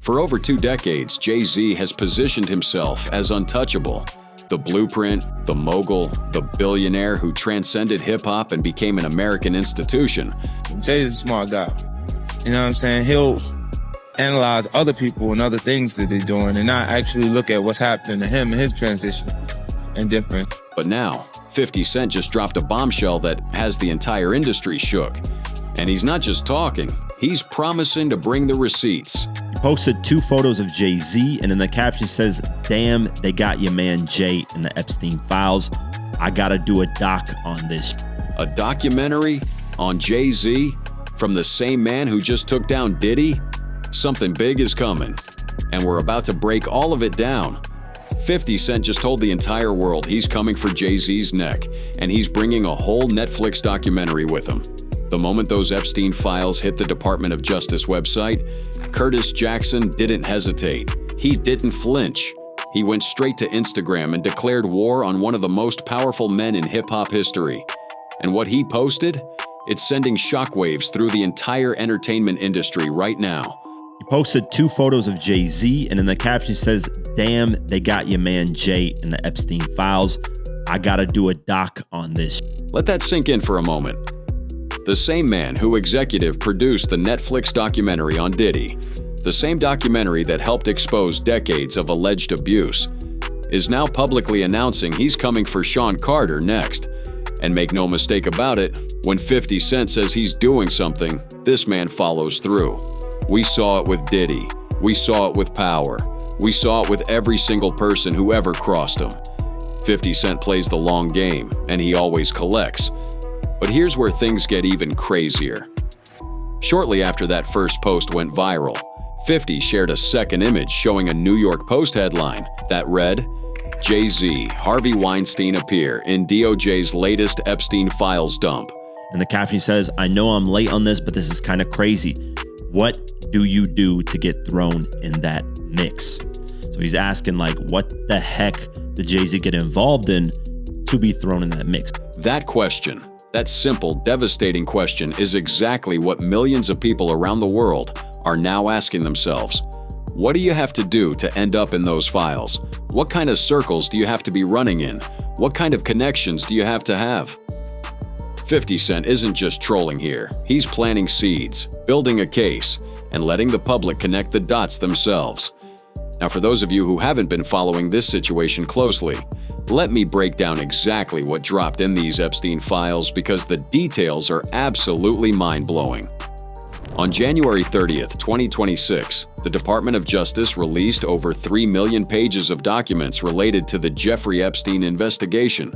For over 2 decades, Jay-Z has positioned himself as untouchable. The blueprint, the mogul, the billionaire who transcended hip-hop and became an American institution. Jay's a smart guy. You know what I'm saying? He'll analyze other people and other things that they're doing and not actually look at what's happening to him and his transition and difference. But now, 50 Cent just dropped a bombshell that has the entire industry shook. And he's not just talking, he's promising to bring the receipts. He posted 2 photos of Jay-Z, and in the caption says, "Damn, they got your man Jay in the Epstein files. I gotta do a doc on this." A documentary on Jay-Z from the same man who just took down Diddy? Something big is coming, and we're about to break all of it down. 50 Cent just told the entire world he's coming for Jay-Z's neck, and he's bringing a whole Netflix documentary with him. The moment those Epstein files hit the Department of Justice website, Curtis Jackson didn't hesitate. He didn't flinch. He went straight to Instagram and declared war on one of the most powerful men in hip-hop history. And what he posted? It's sending shockwaves through the entire entertainment industry right now. He posted 2 photos of Jay-Z, and in the caption says, "Damn, they got your man Jay in the Epstein files. I gotta do a doc on this." Let that sink in for a moment. The same man who executive produced the Netflix documentary on Diddy, the same documentary that helped expose decades of alleged abuse, is now publicly announcing he's coming for Sean Carter next. And make no mistake about it, when 50 Cent says he's doing something, this man follows through. We saw it with Diddy. We saw it with Power. We saw it with every single person who ever crossed him. 50 Cent plays the long game, and he always collects. But here's where things get even crazier. Shortly after that first post went viral, 50 shared a second image showing a New York Post headline that read, "Jay-Z, Harvey Weinstein appear in DOJ's latest Epstein files dump." And the caption says, "I know I'm late on this, but this is kind of crazy. What do you do to get thrown in that mix?" So he's asking, like, what the heck did Jay-Z get involved in to be thrown in that mix? That question, that simple, devastating question, is exactly what millions of people around the world are now asking themselves. What do you have to do to end up in those files? What kind of circles do you have to be running in? What kind of connections do you have to have? 50 Cent isn't just trolling here. He's planting seeds, building a case, and letting the public connect the dots themselves. Now, for those of you who haven't been following this situation closely, let me break down exactly what dropped in these Epstein files because the details are absolutely mind-blowing. On January 30th, 2026, the Department of Justice released over 3 million pages of documents related to the Jeffrey Epstein investigation.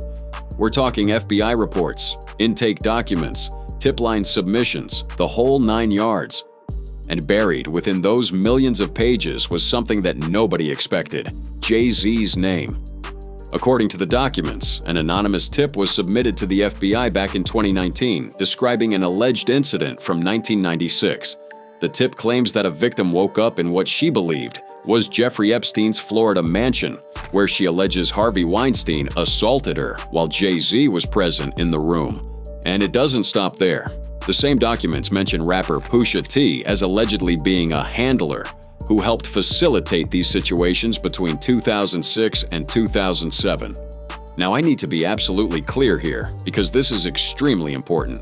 We're talking FBI reports, intake documents, tip line submissions, the whole 9 yards. And buried within those millions of pages was something that nobody expected: Jay-Z's name. According to the documents, an anonymous tip was submitted to the FBI back in 2019, describing an alleged incident from 1996. The tip claims that a victim woke up in what she believed was Jeffrey Epstein's Florida mansion, where she alleges Harvey Weinstein assaulted her while Jay-Z was present in the room. And it doesn't stop there. The same documents mention rapper Pusha T as allegedly being a handler who helped facilitate these situations between 2006 and 2007. Now, I need to be absolutely clear here because this is extremely important.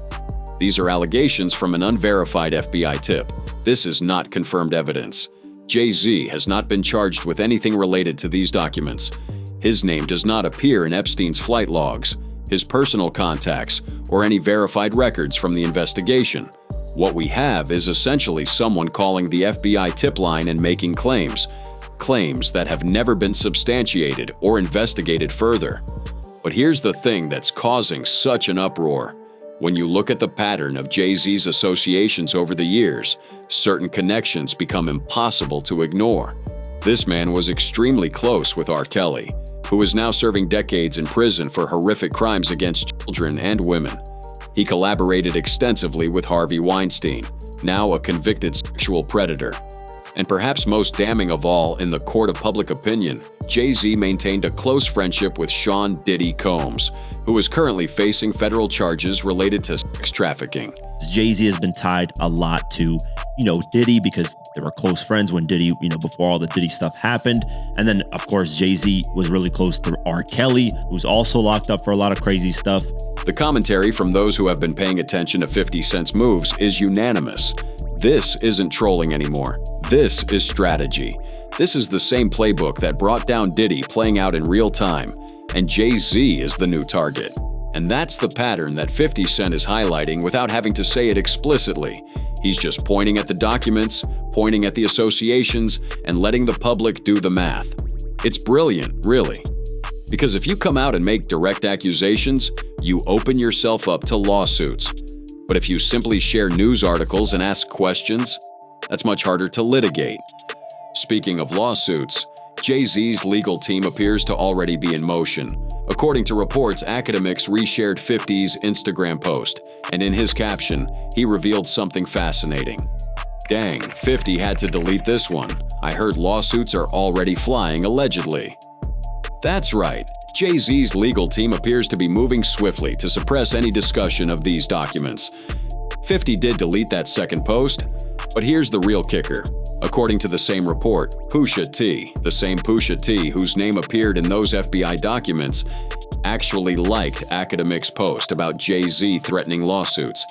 These are allegations from an unverified FBI tip. This is not confirmed evidence. Jay-Z has not been charged with anything related to these documents. His name does not appear in Epstein's flight logs, his personal contacts, or any verified records from the investigation. What we have is essentially someone calling the FBI tip line and making claims that have never been substantiated or investigated further. But here's the thing that's causing such an uproar. When you look at the pattern of Jay-Z's associations over the years, certain connections become impossible to ignore. This man was extremely close with R. Kelly, who is now serving decades in prison for horrific crimes against children and women. He collaborated extensively with Harvey Weinstein, now a convicted sexual predator. And perhaps most damning of all in the court of public opinion, Jay-Z maintained a close friendship with Sean Diddy Combs, who is currently facing federal charges related to sex trafficking. Jay-Z has been tied a lot to, Diddy, because they were close friends when Diddy, before all the Diddy stuff happened. And then, of course, Jay-Z was really close to R. Kelly, who's also locked up for a lot of crazy stuff. The commentary from those who have been paying attention to 50 Cent's moves is unanimous. This isn't trolling anymore. This is strategy. This is the same playbook that brought down Diddy playing out in real time, and Jay-Z is the new target. And that's the pattern that 50 Cent is highlighting without having to say it explicitly. He's just pointing at the documents, pointing at the associations, and letting the public do the math. It's brilliant, really. Because if you come out and make direct accusations, you open yourself up to lawsuits. But if you simply share news articles and ask questions, that's much harder to litigate. Speaking of lawsuits, Jay-Z's legal team appears to already be in motion. According to reports, academics reshared 50's Instagram post, and in his caption, he revealed something fascinating. Dang, 50 had to delete this one. I heard lawsuits are already flying, allegedly. That's right. Jay-Z's legal team appears to be moving swiftly to suppress any discussion of these documents. 50 did delete that second post, but here's the real kicker. According to the same report, Pusha T, the same Pusha T whose name appeared in those FBI documents, actually liked academics' post about Jay-Z threatening lawsuits.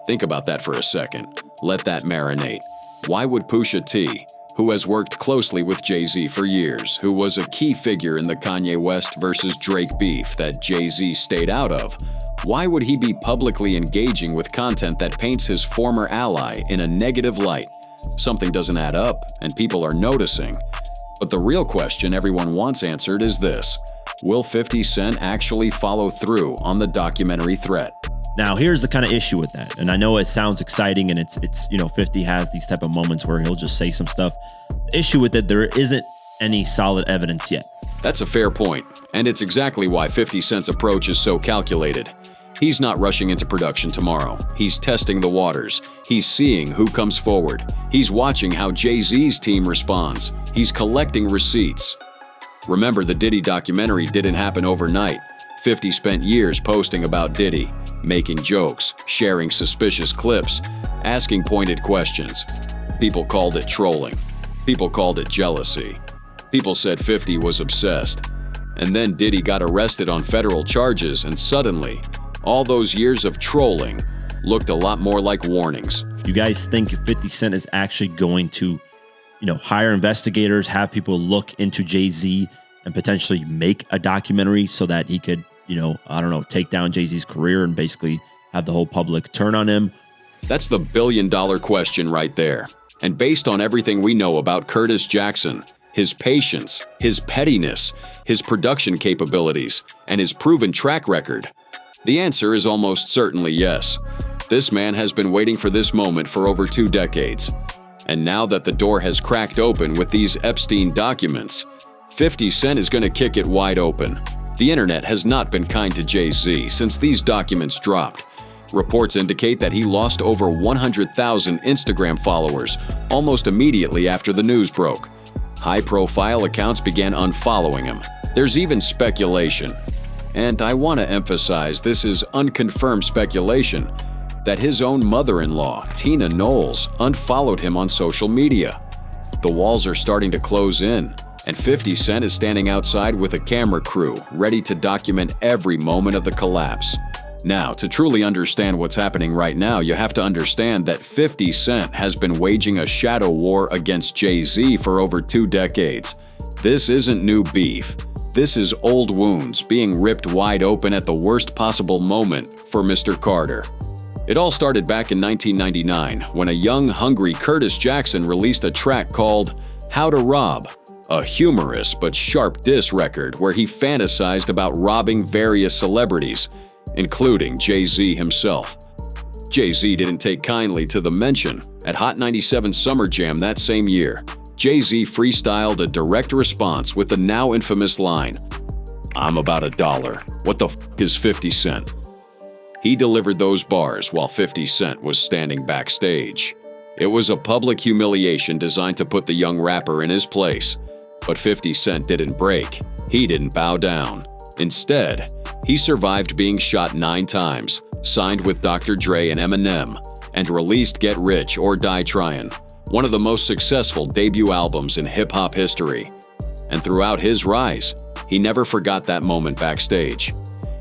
Think about that for a second. Let that marinate. Why would Pusha T, who has worked closely with Jay-Z for years, who was a key figure in the Kanye West versus Drake beef that Jay-Z stayed out of, why would he be publicly engaging with content that paints his former ally in a negative light? Something doesn't add up, and people are noticing. But the real question everyone wants answered is this: will 50 Cent actually follow through on the documentary threat? Now, here's the kind of issue with that. And I know it sounds exciting, and it's 50 has these type of moments where he'll just say some stuff. The issue with it, there isn't any solid evidence yet. That's a fair point, and it's exactly why 50 Cent's approach is so calculated. He's not rushing into production tomorrow. He's testing the waters. He's seeing who comes forward. He's watching how Jay-Z's team responds. He's collecting receipts. Remember, the Diddy documentary didn't happen overnight. 50 spent years posting about Diddy, making jokes, sharing suspicious clips, asking pointed questions. People called it trolling. People called it jealousy. People said 50 was obsessed. And then Diddy got arrested on federal charges, and suddenly, all those years of trolling looked a lot more like warnings. You guys think 50 Cent is actually going to, hire investigators, have people look into Jay-Z and potentially make a documentary so that he could, take down Jay-Z's career and basically have the whole public turn on him? That's the billion-dollar question right there. And based on everything we know about Curtis Jackson, his patience, his pettiness, his production capabilities, and his proven track record, the answer is almost certainly yes. This man has been waiting for this moment for over 2 decades. And now that the door has cracked open with these Epstein documents, 50 Cent is going to kick it wide open. The internet has not been kind to Jay-Z since these documents dropped. Reports indicate that he lost over 100,000 Instagram followers almost immediately after the news broke. High-profile accounts began unfollowing him. There's even speculation, and I want to emphasize this is unconfirmed speculation, that his own mother-in-law, Tina Knowles, unfollowed him on social media. The walls are starting to close in, and 50 Cent is standing outside with a camera crew ready to document every moment of the collapse. Now, to truly understand what's happening right now, you have to understand that 50 Cent has been waging a shadow war against Jay-Z for over 2 decades. This isn't new beef. This is old wounds being ripped wide open at the worst possible moment for Mr. Carter. It all started back in 1999 when a young, hungry Curtis Jackson released a track called How to Rob, a humorous but sharp diss record where he fantasized about robbing various celebrities, including Jay-Z himself. Jay-Z didn't take kindly to the mention. At Hot 97 Summer Jam that same year, Jay-Z freestyled a direct response with the now infamous line, "I'm about $1. What the f*** is 50 Cent?" He delivered those bars while 50 Cent was standing backstage. It was a public humiliation designed to put the young rapper in his place. But 50 Cent didn't break. He didn't bow down. Instead, he survived being shot 9 times, signed with Dr. Dre and Eminem, and released Get Rich or Die Tryin', one of the most successful debut albums in hip-hop history. And throughout his rise, he never forgot that moment backstage.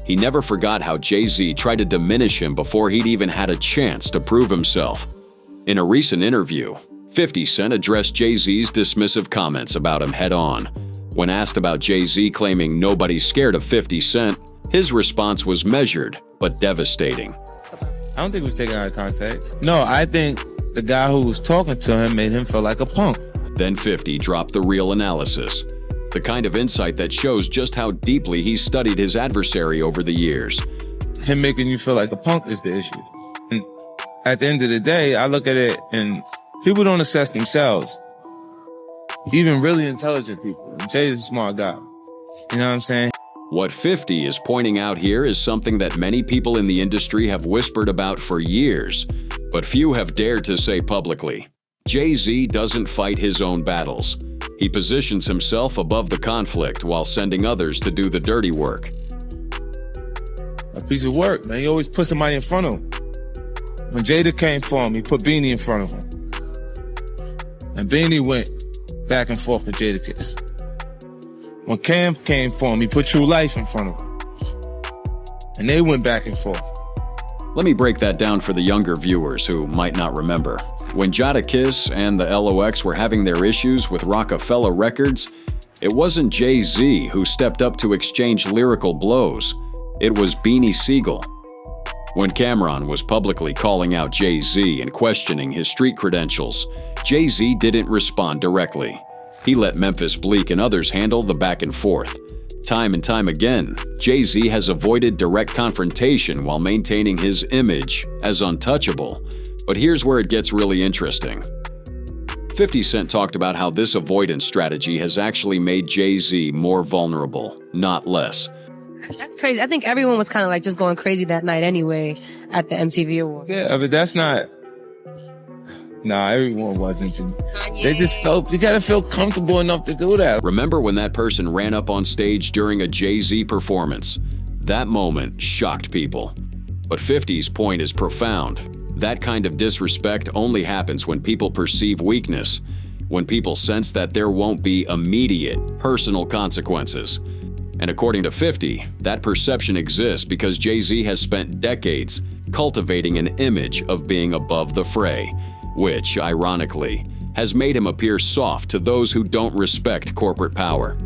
He never forgot how Jay-Z tried to diminish him before he'd even had a chance to prove himself. In a recent interview, 50 Cent addressed Jay-Z's dismissive comments about him head-on. When asked about Jay-Z claiming nobody's scared of 50 Cent, his response was measured but devastating. I don't think it was taken out of context. No, I think the guy who was talking to him made him feel like a punk. Then 50 dropped the real analysis, the kind of insight that shows just how deeply he's studied his adversary over the years. Him making you feel like a punk is the issue. And at the end of the day, I look at it and people don't assess themselves. Even really intelligent people. And Jay's a smart guy. You know what I'm saying? What 50 is pointing out here is something that many people in the industry have whispered about for years, but few have dared to say publicly. Jay-Z doesn't fight his own battles. He positions himself above the conflict while sending others to do the dirty work. A piece of work, man. He always put somebody in front of him. When Jada came for him, he put Beanie in front of him. And Beanie went back and forth with Jadakiss. When Cam came for him, he put True Life in front of him. And they went back and forth. Let me break that down for the younger viewers who might not remember. When Jadakiss and the LOX were having their issues with Rockefeller Records, it wasn't Jay-Z who stepped up to exchange lyrical blows. It was Beanie Siegel. When Cameron was publicly calling out Jay-Z and questioning his street credentials, Jay-Z didn't respond directly. He let Memphis Bleek and others handle the back and forth. Time and time again, Jay-Z has avoided direct confrontation while maintaining his image as untouchable. But here's where it gets really interesting. 50 Cent talked about how this avoidance strategy has actually made Jay-Z more vulnerable, not less. That's crazy. I think everyone was kind of like just going crazy that night anyway at the MTV Awards. Yeah, but that's not... Nah, everyone wasn't. They just felt, you gotta feel comfortable enough to do that. Remember when that person ran up on stage during a Jay-Z performance? That moment shocked people. But 50's point is profound. That kind of disrespect only happens when people perceive weakness, when people sense that there won't be immediate, personal consequences. And according to 50, that perception exists because Jay-Z has spent decades cultivating an image of being above the fray, which, ironically, has made him appear soft to those who don't respect corporate power.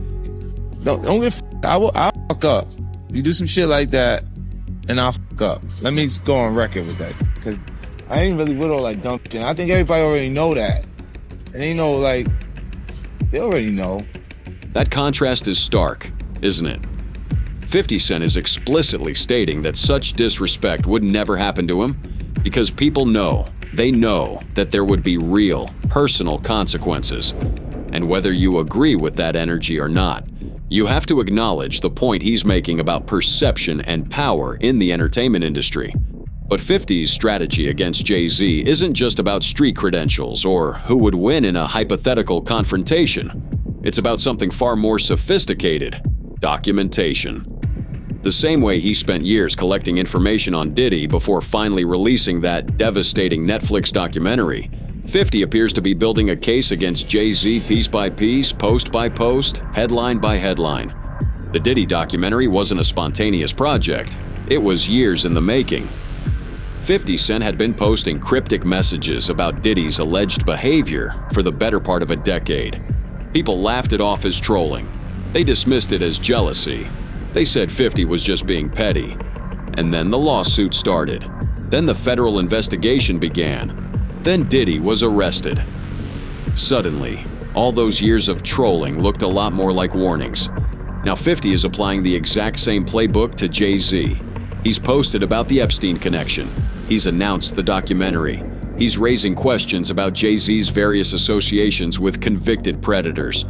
I'll fuck up. You do some shit like that, and I'll fuck up. Let me go on record with that, because I ain't really with all like dunking. I think everybody already know that. And they know, like, they already know. That contrast is stark, isn't it? 50 Cent is explicitly stating that such disrespect would never happen to him because people know, they know that there would be real, personal consequences. And whether you agree with that energy or not, you have to acknowledge the point he's making about perception and power in the entertainment industry. But 50's strategy against Jay-Z isn't just about street credentials or who would win in a hypothetical confrontation. It's about something far more sophisticated: documentation. The same way he spent years collecting information on Diddy before finally releasing that devastating Netflix documentary, 50 appears to be building a case against Jay-Z piece by piece, post by post, headline by headline. The Diddy documentary wasn't a spontaneous project. It was years in the making. 50 Cent had been posting cryptic messages about Diddy's alleged behavior for the better part of a decade. People laughed it off as trolling. They dismissed it as jealousy. They said 50 was just being petty. And then the lawsuit started. Then the federal investigation began. Then Diddy was arrested. Suddenly, all those years of trolling looked a lot more like warnings. Now 50 is applying the exact same playbook to Jay-Z. He's posted about the Epstein connection. He's announced the documentary. He's raising questions about Jay-Z's various associations with convicted predators.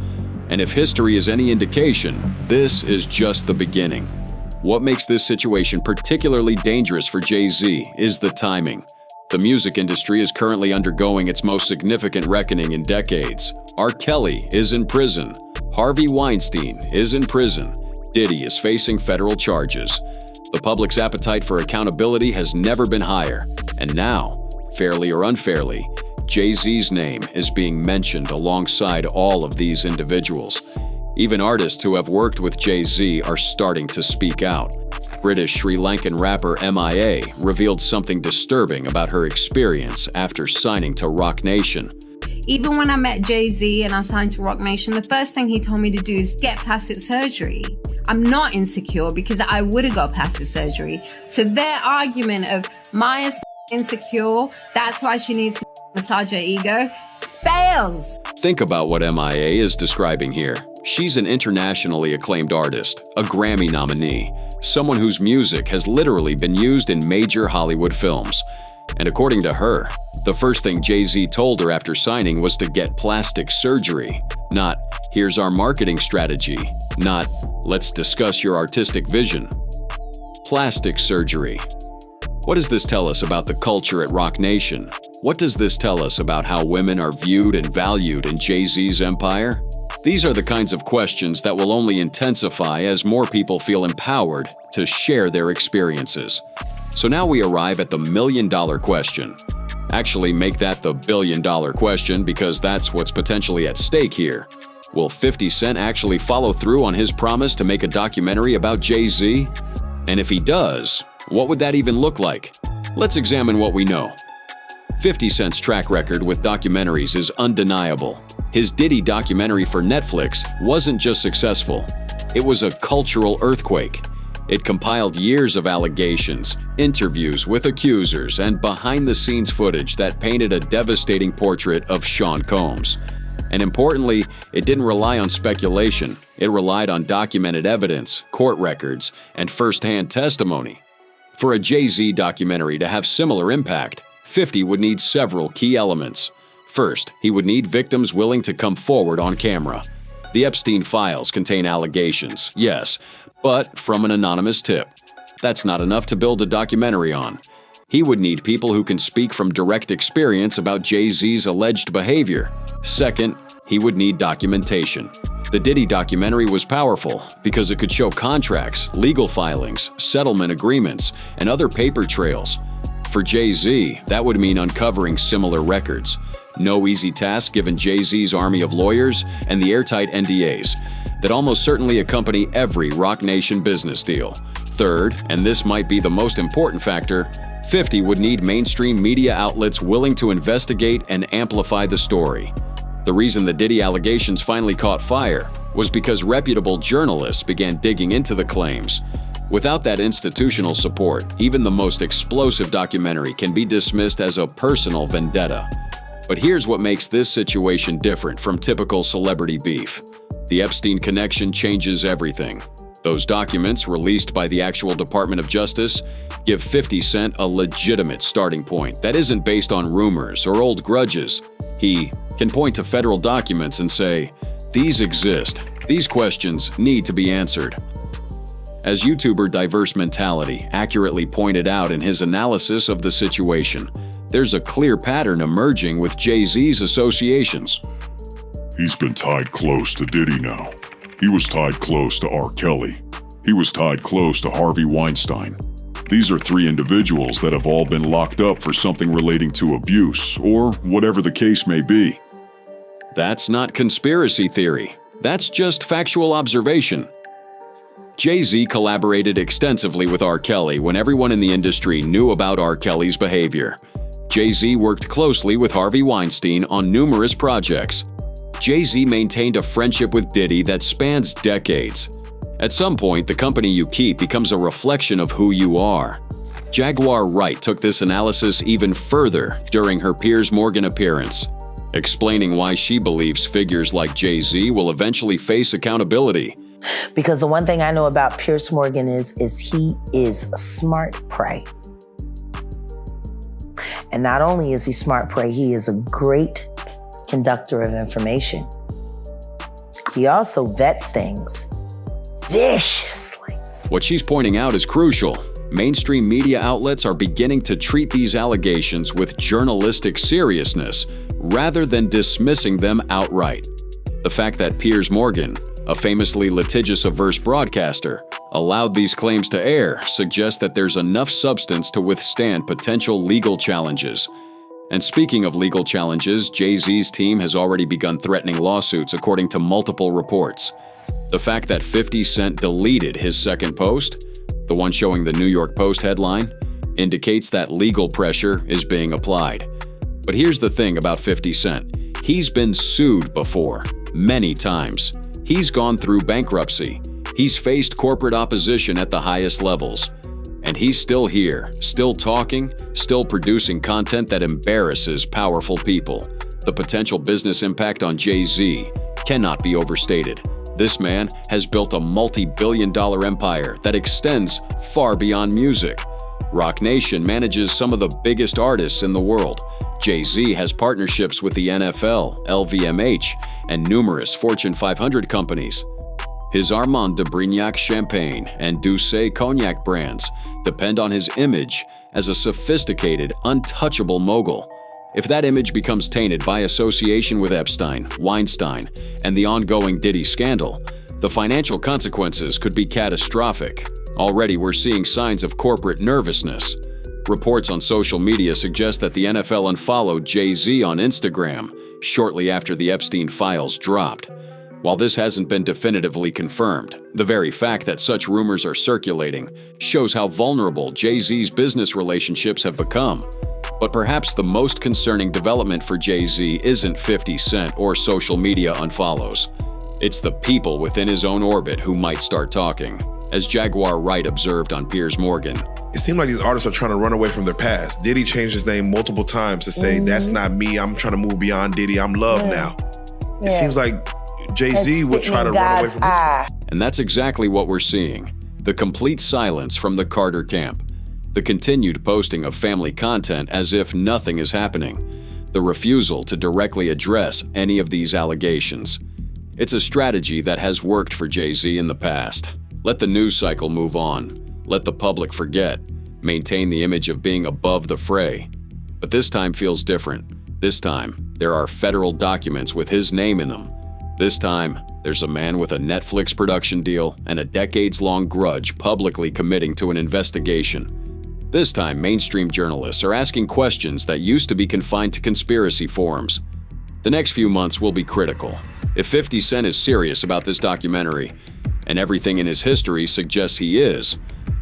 And if history is any indication, this is just the beginning. What makes this situation particularly dangerous for Jay-Z is the timing. The music industry is currently undergoing its most significant reckoning in decades. R. Kelly is in prison. Harvey Weinstein is in prison. Diddy is facing federal charges. The public's appetite for accountability has never been higher. And now, fairly or unfairly, Jay-Z's name is being mentioned alongside all of these individuals. Even artists who have worked with Jay-Z are starting to speak out. British Sri Lankan rapper MIA revealed something disturbing about her experience after signing to Roc Nation. Even when I met Jay-Z and I signed to Roc Nation, the first thing he told me to do is get plastic surgery. I'm not insecure because I would have got plastic surgery. So their argument of Maya's insecure, that's why she needs to massage her ego, fails. Think about what MIA is describing here. She's an internationally acclaimed artist, a Grammy nominee, someone whose music has literally been used in major Hollywood films. And according to her, the first thing Jay-Z told her after signing was to get plastic surgery. Not, here's our marketing strategy. Not, let's discuss your artistic vision. Plastic surgery. What does this tell us about the culture at Roc Nation? What does this tell us about how women are viewed and valued in Jay-Z's empire? These are the kinds of questions that will only intensify as more people feel empowered to share their experiences. So now we arrive at the million-dollar question. Actually, make that the billion-dollar question because that's what's potentially at stake here. Will 50 Cent actually follow through on his promise to make a documentary about Jay-Z? And if he does, what would that even look like? Let's examine what we know. 50 Cent's track record with documentaries is undeniable. His Diddy documentary for Netflix wasn't just successful, it was a cultural earthquake. It compiled years of allegations, interviews with accusers, and behind-the-scenes footage that painted a devastating portrait of Sean Combs. And importantly, it didn't rely on speculation. It relied on documented evidence, court records, and first-hand testimony. For a Jay-Z documentary to have similar impact, 50 would need several key elements. First, he would need victims willing to come forward on camera. The Epstein files contain allegations, yes, but from an anonymous tip. That's not enough to build a documentary on. He would need people who can speak from direct experience about Jay-Z's alleged behavior. Second, he would need documentation. The Diddy documentary was powerful because it could show contracts, legal filings, settlement agreements, and other paper trails. For Jay-Z, that would mean uncovering similar records. No easy task given Jay-Z's army of lawyers and the airtight NDAs that almost certainly accompany every Roc Nation business deal. Third, and this might be the most important factor, 50 would need mainstream media outlets willing to investigate and amplify the story. The reason the Diddy allegations finally caught fire was because reputable journalists began digging into the claims. Without that institutional support, even the most explosive documentary can be dismissed as a personal vendetta. But here's what makes this situation different from typical celebrity beef. The Epstein connection changes everything. Those documents, released by the actual Department of Justice, give 50 Cent a legitimate starting point that isn't based on rumors or old grudges. He can point to federal documents and say, these exist. These questions need to be answered. As YouTuber Diverse Mentality accurately pointed out in his analysis of the situation, there's a clear pattern emerging with Jay-Z's associations. He's been tied close to Diddy now. He was tied close to R. Kelly. He was tied close to Harvey Weinstein. These are three individuals that have all been locked up for something relating to abuse, or whatever the case may be. That's not conspiracy theory. That's just factual observation. Jay-Z collaborated extensively with R. Kelly when everyone in the industry knew about R. Kelly's behavior. Jay-Z worked closely with Harvey Weinstein on numerous projects. Jay-Z maintained a friendship with Diddy that spans decades. At some point, the company you keep becomes a reflection of who you are. Jaguar Wright took this analysis even further during her Piers Morgan appearance, explaining why she believes figures like Jay-Z will eventually face accountability. Because the one thing I know about Piers Morgan is he is smart prey. And not only is he smart prey, he is a great conductor of information. He also vets things viciously. What she's pointing out is crucial. mainstream media outlets are beginning to treat these allegations with journalistic seriousness rather than dismissing them outright. The fact that Piers Morgan, a famously litigious-averse broadcaster, allowed these claims to air suggests that there's enough substance to withstand potential legal challenges. And speaking of legal challenges, Jay-Z's team has already begun threatening lawsuits according to multiple reports. The fact that 50 Cent deleted his second post, the one showing the New York Post headline, indicates that legal pressure is being applied. But here's the thing about 50 Cent. He's been sued before, many times. He's gone through bankruptcy. He's faced corporate opposition at the highest levels. And he's still here, still talking, still producing content that embarrasses powerful people. The potential business impact on Jay-Z cannot be overstated. This man has built a multi-billion-dollar empire that extends far beyond music. Roc Nation manages some of the biggest artists in the world. Jay-Z has partnerships with the NFL, LVMH, and numerous Fortune 500 companies. His Armand de Brignac champagne and Douce cognac brands depend on his image as a sophisticated, untouchable mogul. If that image becomes tainted by association with Epstein, Weinstein, and the ongoing Diddy scandal, the financial consequences could be catastrophic. Already we're seeing signs of corporate nervousness. Reports on social media suggest that the NFL unfollowed Jay-Z on Instagram shortly after the Epstein files dropped. While this hasn't been definitively confirmed, the very fact that such rumors are circulating shows how vulnerable Jay-Z's business relationships have become. But perhaps the most concerning development for Jay-Z isn't 50 Cent or social media unfollows. It's the people within his own orbit who might start talking, as Jaguar Wright observed on Piers Morgan. It seems like these artists are trying to run away from their past. Diddy changed his name multiple times to say, that's not me, I'm trying to move beyond Diddy, I'm Love now. It seems like Jay-Z would try to run away from his past. And that's exactly what we're seeing. The complete silence from the Carter camp. The continued posting of family content as if nothing is happening. The refusal to directly address any of these allegations. It's a strategy that has worked for Jay-Z in the past. Let the news cycle move on. Let the public forget. Maintain the image of being above the fray. But this time feels different. This time, there are federal documents with his name in them. This time, there's a man with a Netflix production deal and a decades-long grudge publicly committing to an investigation. This time, mainstream journalists are asking questions that used to be confined to conspiracy forums. The next few months will be critical. If 50 Cent is serious about this documentary, and everything in his history suggests he is,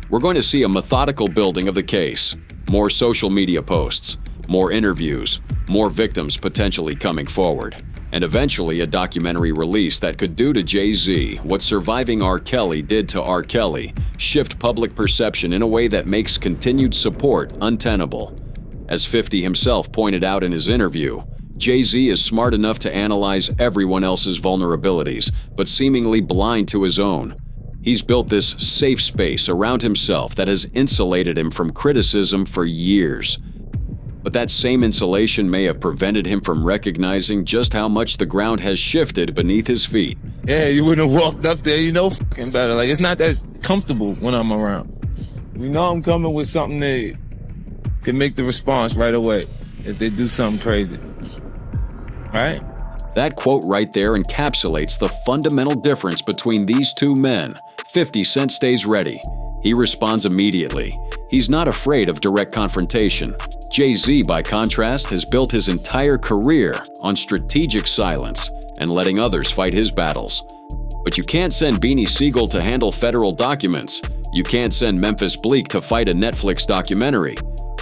we're going to see a methodical building of the case. More social media posts, more interviews, more victims potentially coming forward, and eventually a documentary release that could do to Jay-Z what surviving R. Kelly did to R. Kelly, shift public perception in a way that makes continued support untenable. As 50 himself pointed out in his interview, Jay-Z is smart enough to analyze everyone else's vulnerabilities, but seemingly blind to his own. He's built this safe space around himself that has insulated him from criticism for years. But that same insulation may have prevented him from recognizing just how much the ground has shifted beneath his feet. Yeah, you wouldn't have walked up there, you know fucking better. Like, it's not that comfortable when I'm around. You know I'm coming with something that can make the response right away if they do something crazy. Right? That quote right there encapsulates the fundamental difference between these two men. 50 Cent stays ready. He responds immediately. He's not afraid of direct confrontation. Jay-Z, by contrast, has built his entire career on strategic silence and letting others fight his battles. But you can't send Beanie Siegel to handle federal documents. You can't send Memphis Bleek to fight a Netflix documentary.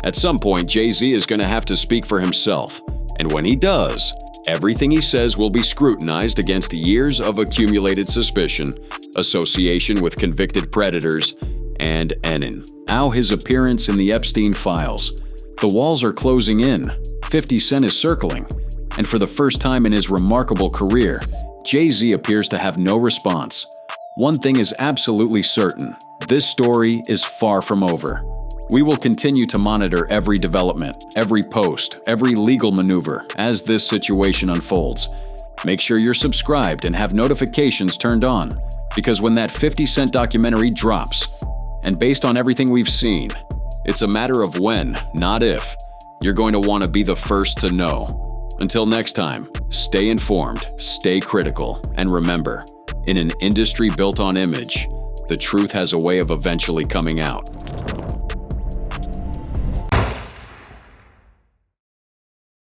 At some point, Jay-Z is going to have to speak for himself. And when he does, everything he says will be scrutinized against years of accumulated suspicion, association with convicted predators, and now his appearance in the Epstein files. The walls are closing in. 50 Cent is circling. And for the first time in his remarkable career, Jay-Z appears to have no response. One thing is absolutely certain. This story is far from over. We will continue to monitor every development, every post, every legal maneuver as this situation unfolds. Make sure you're subscribed and have notifications turned on, because when that 50 Cent documentary drops, And based on everything we've seen, it's a matter of when, not if, you're going to want to be the first to know. Until next time, stay informed, stay critical, and remember, in an industry built on image, the truth has a way of eventually coming out.